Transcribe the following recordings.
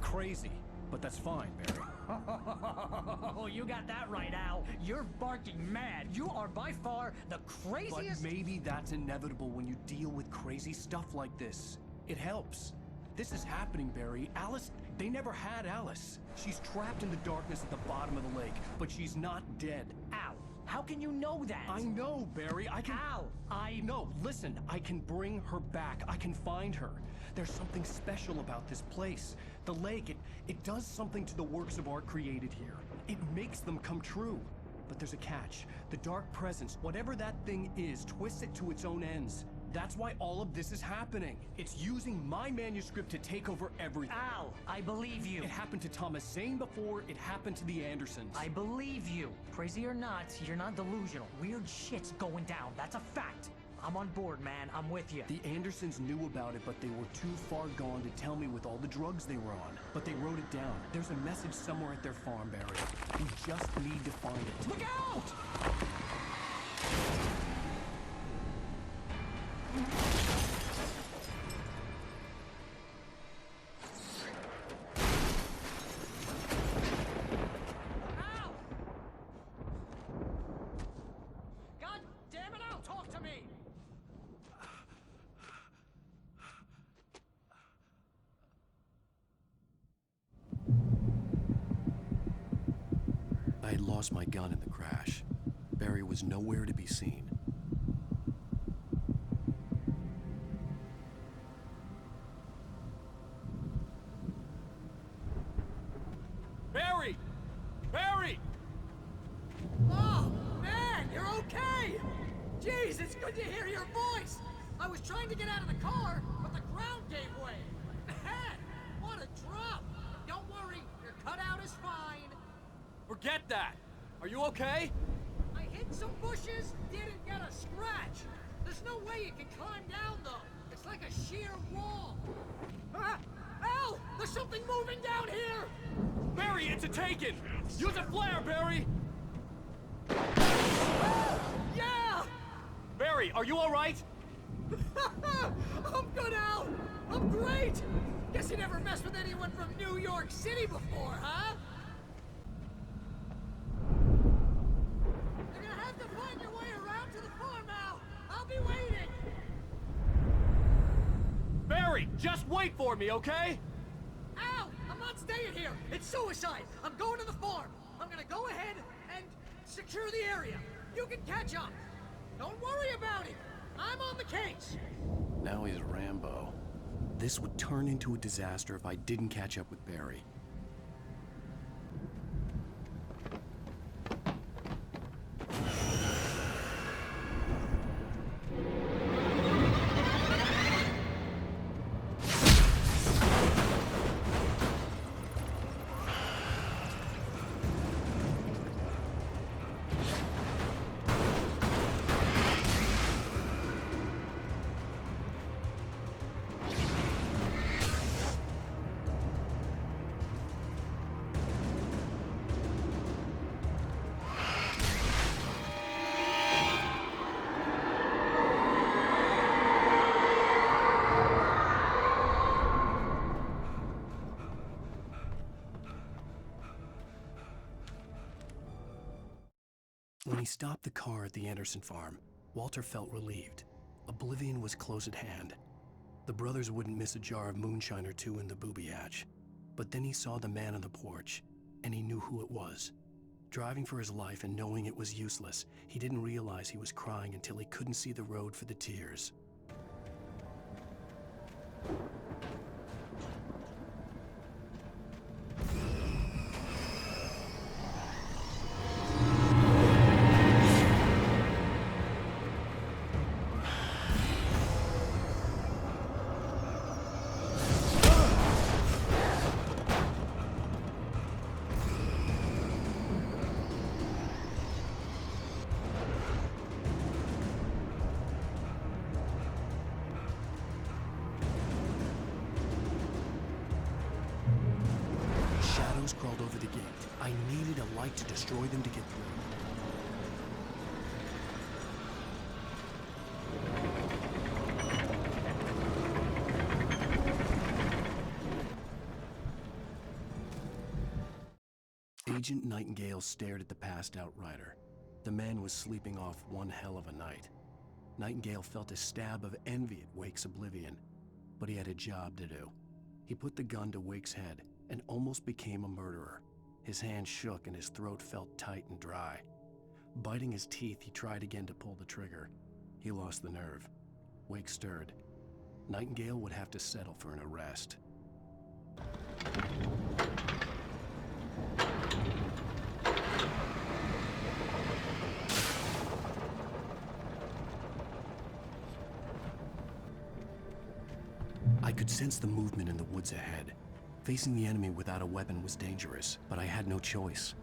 crazy, but that's fine, Barry. Oh, you got that right, Al. You're barking mad. You are by far the craziest... But maybe that's inevitable when you deal with crazy stuff like this. It helps. This is happening, Barry. Alice, they never had Alice. She's trapped in the darkness at the bottom of the lake, but she's not dead. Al, how can you know that? I know, Barry. I can... Al, No, listen. I can bring her back. I can find her. There's something special about this place. The lake, it does something to the works of art created here. It makes them come true. But there's a catch. The dark presence, whatever that thing is, twists it to its own ends. That's why all of this is happening. It's using my manuscript to take over everything. Al, I believe you. It happened to Thomas Zane before, it happened to the Andersons. I believe you. Crazy or not, you're not delusional. Weird shit's going down. That's a fact. I'm on board, man. I'm with you. The Andersons knew about it, but they were too far gone to tell me with all the drugs they were on. But they wrote it down. There's a message somewhere at their farm, Barry. We just need to find it. Look out! Al! God damn it, Al, talk to me! I had lost my gun in the crash. Barry was nowhere to be seen. Barry! Barry! Oh, man, you're okay! Jeez, it's good to hear your voice! I was trying to get out of the car, but the ground gave way. Man, what a drop! Don't worry, your cutout is fine. Forget that! Are you okay? I hit some bushes, didn't get a scratch. There's no way you can climb down, though. It's like a sheer wall. Ah! Al! There's something moving down here! Barry, it's a taken! Use a flare, Barry! Yeah! Barry, are you alright? I'm good, Al! I'm great! Guess you never messed with anyone from New York City before, huh? You're gonna have to find your way around to the farm, Al! I'll be waiting! Barry, just wait for me, okay? Al! I'm not staying here! It's suicide! I'm going to the farm! I'm gonna go ahead and secure the area. You can catch up. Don't worry about it. I'm on the case. Now he's Rambo. This would turn into a disaster if I didn't catch up with Barry. When he stopped the car at the Anderson farm, Walter felt relieved. Oblivion was close at hand. The brothers wouldn't miss a jar of moonshine or two in the booby hatch. But then he saw the man on the porch, and he knew who it was. Driving for his life and knowing it was useless, he didn't realize he was crying until he couldn't see the road for the tears. Shadows crawled over the gate. I needed a light to destroy them to get through. Agent Nightingale stared at the passed-out rider. The man was sleeping off one hell of a night. Nightingale felt a stab of envy at Wake's oblivion, but he had a job to do. He put the gun to Wake's head and almost became a murderer. His hand shook and his throat felt tight and dry. Biting his teeth, he tried again to pull the trigger. He lost the nerve. Wake stirred. Nightingale would have to settle for an arrest. I could sense the movement in the woods ahead. Facing the enemy without a weapon was dangerous, but I had no choice.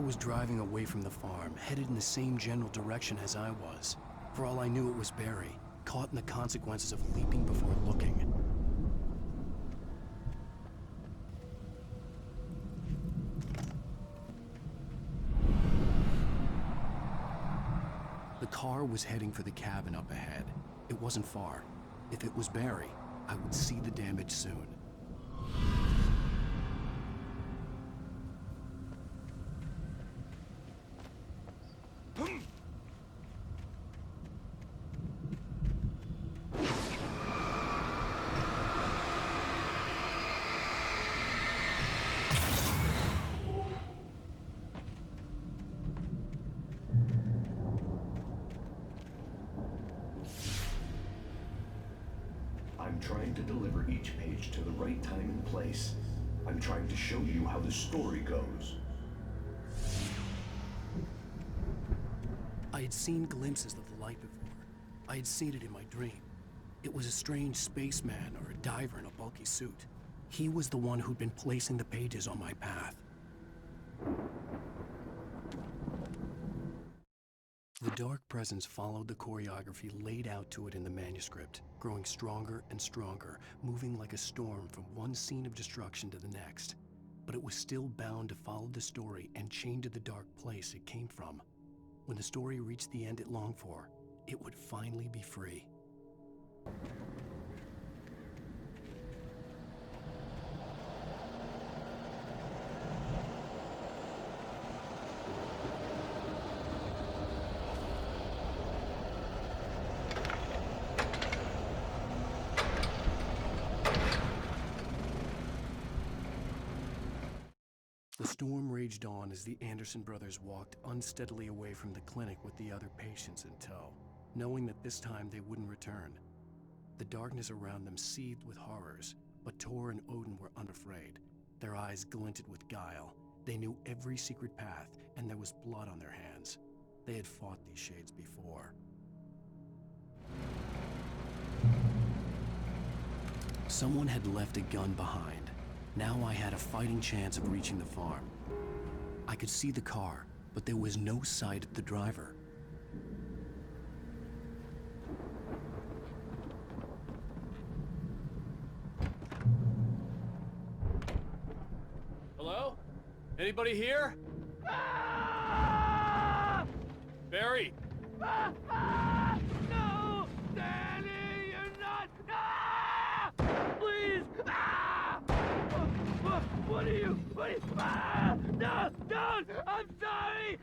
Was driving away from the farm, headed in the same general direction as I was. For all I knew, it was Barry, caught in the consequences of leaping before looking. The car was heading for the cabin up ahead. It wasn't far. If it was Barry, I would see the damage soon. I'm trying to deliver each page to the right time and place. I'm trying to show you how the story goes. I had seen glimpses of the light before. I had seen it in my dream. It was a strange spaceman or a diver in a bulky suit. He was the one who'd been placing the pages on my path. The dark presence followed the choreography laid out to it in the manuscript, growing stronger and stronger, moving like a storm from one scene of destruction to the next. But it was still bound to follow the story and chained to the dark place it came from. When the story reached the end it longed for, it would finally be free. The storm raged on as the Anderson brothers walked unsteadily away from the clinic with the other patients in tow, knowing that this time they wouldn't return. The darkness around them seethed with horrors, but Tor and Odin were unafraid. Their eyes glinted with guile. They knew every secret path, and there was blood on their hands. They had fought these shades before. Someone had left a gun behind. Now I had a fighting chance of reaching the farm. I could see the car, but there was no sight of the driver. Hello? Anybody here? Barry! No! Danny, you're not! Please! What are you? No! Don't! I'm sorry!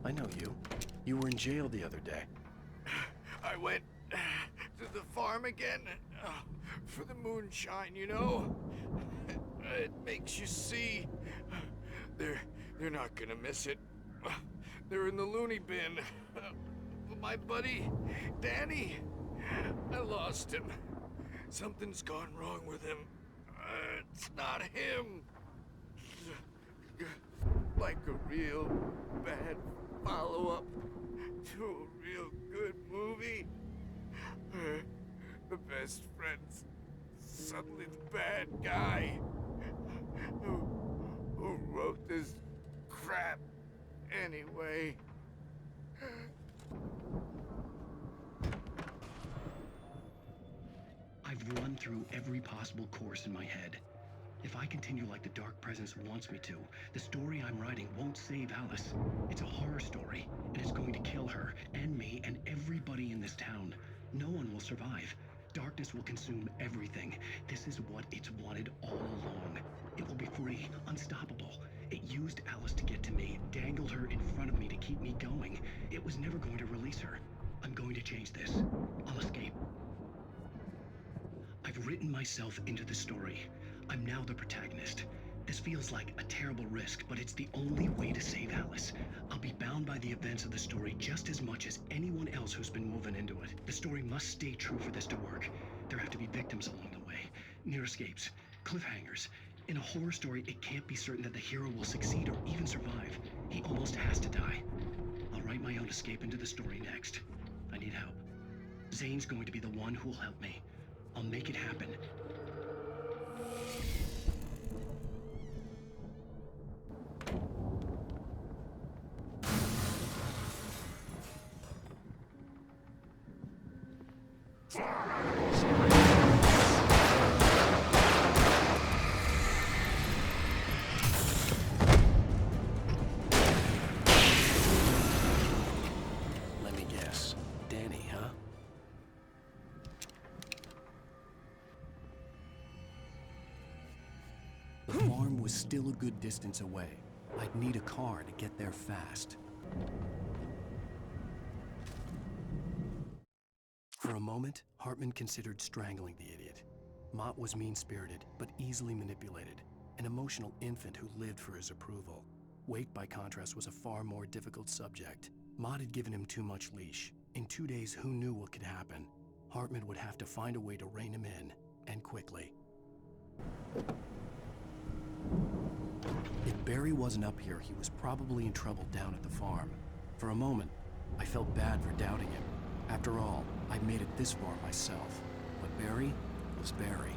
I know you. You were in jail the other day. I went to the farm farm again? For the moonshine, you know? It makes you see. They're not gonna miss it. They're in the loony bin. My buddy, Danny, I lost him. Something's gone wrong with him. It's not him. Like a real bad follow-up to a real good movie. The best friend's suddenly the bad guy. Who wrote this crap anyway? I've run through every possible course in my head. If I continue like the Dark Presence wants me to, the story I'm writing won't save Alice. It's a horror story, and it's going to kill her, and me, and everybody in this town. No one will survive. Darkness will consume everything. This is what it's wanted all along. It will be free, unstoppable. It used Alice to get to me, dangled her in front of me to keep me going. It was never going to release her. I'm going to change this. I'll escape. I've written myself into the story. I'm now the protagonist. This feels like a terrible risk, but it's the only way to save Alice. I'll be bound by the events of the story just as much as anyone else who's been woven into it. The story must stay true for this to work. There have to be victims along the way, near escapes, cliffhangers. In a horror story, it can't be certain that the hero will succeed or even survive. He almost has to die. I'll write my own escape into the story next. I need help. Zane's going to be the one who'll help me. I'll make it happen. Let me guess. Danny, huh? The farm was still a good distance away. I'd need a car to get there fast. For a moment, Hartman considered strangling the idiot. Mott was mean-spirited, but easily manipulated. An emotional infant who lived for his approval. Wake, by contrast, was a far more difficult subject. Mott had given him too much leash. In 2 days, who knew what could happen? Hartman would have to find a way to rein him in, and quickly. If Barry wasn't up here, he was probably in trouble down at the farm. For a moment, I felt bad for doubting him. After all, I'd made it this far myself. But Barry was Barry.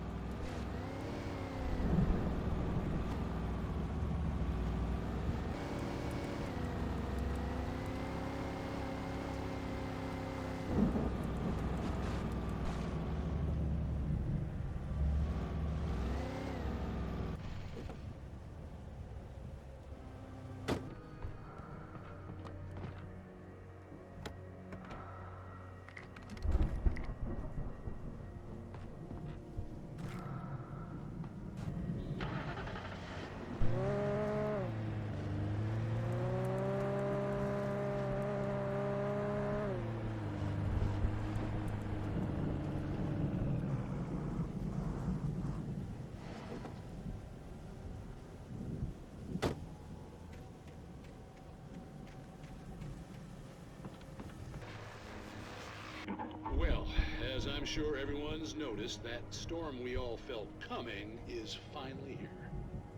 Well, as I'm sure everyone's noticed, that storm we all felt coming is finally here.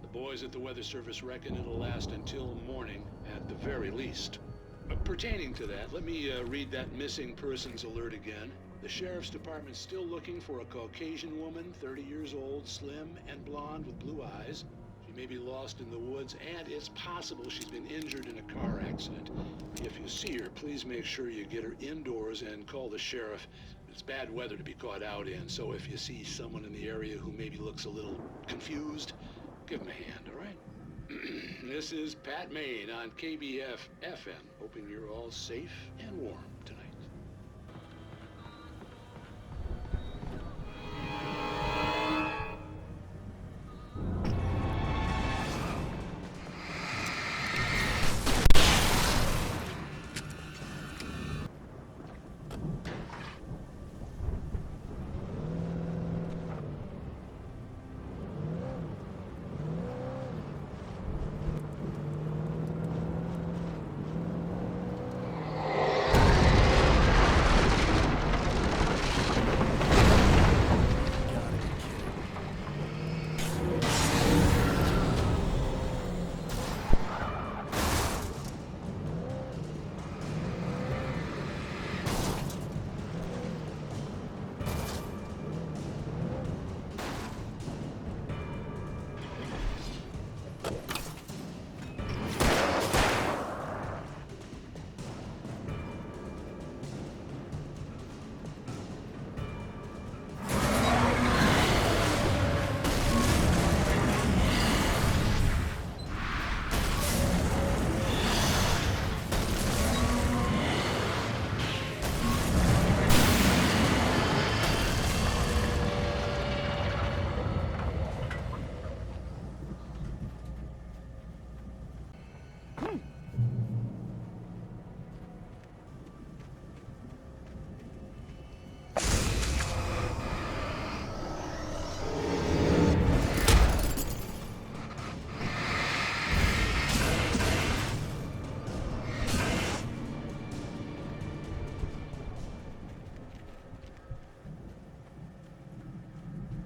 The boys at the Weather Service reckon it'll last until morning, at the very least. Pertaining to that, let me read that missing persons alert again. The Sheriff's Department's still looking for a Caucasian woman, 30 years old, slim and blonde with blue eyes. She may be lost in the woods, and it's possible she's been injured in a car accident. If you see her, please make sure you get her indoors and call the sheriff. It's bad weather to be caught out in, so if you see someone in the area who maybe looks a little confused, give them a hand, all right? This is Pat Maine on KBF FM, hoping you're all safe and warm tonight.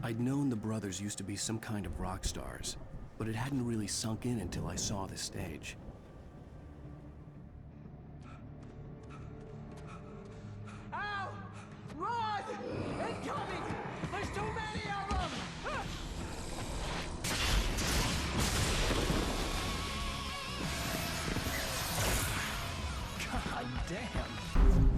I'd known the brothers used to be some kind of rock stars, but it hadn't really sunk in until I saw the stage. Ow! Run! Incoming! There's too many of them! God damn.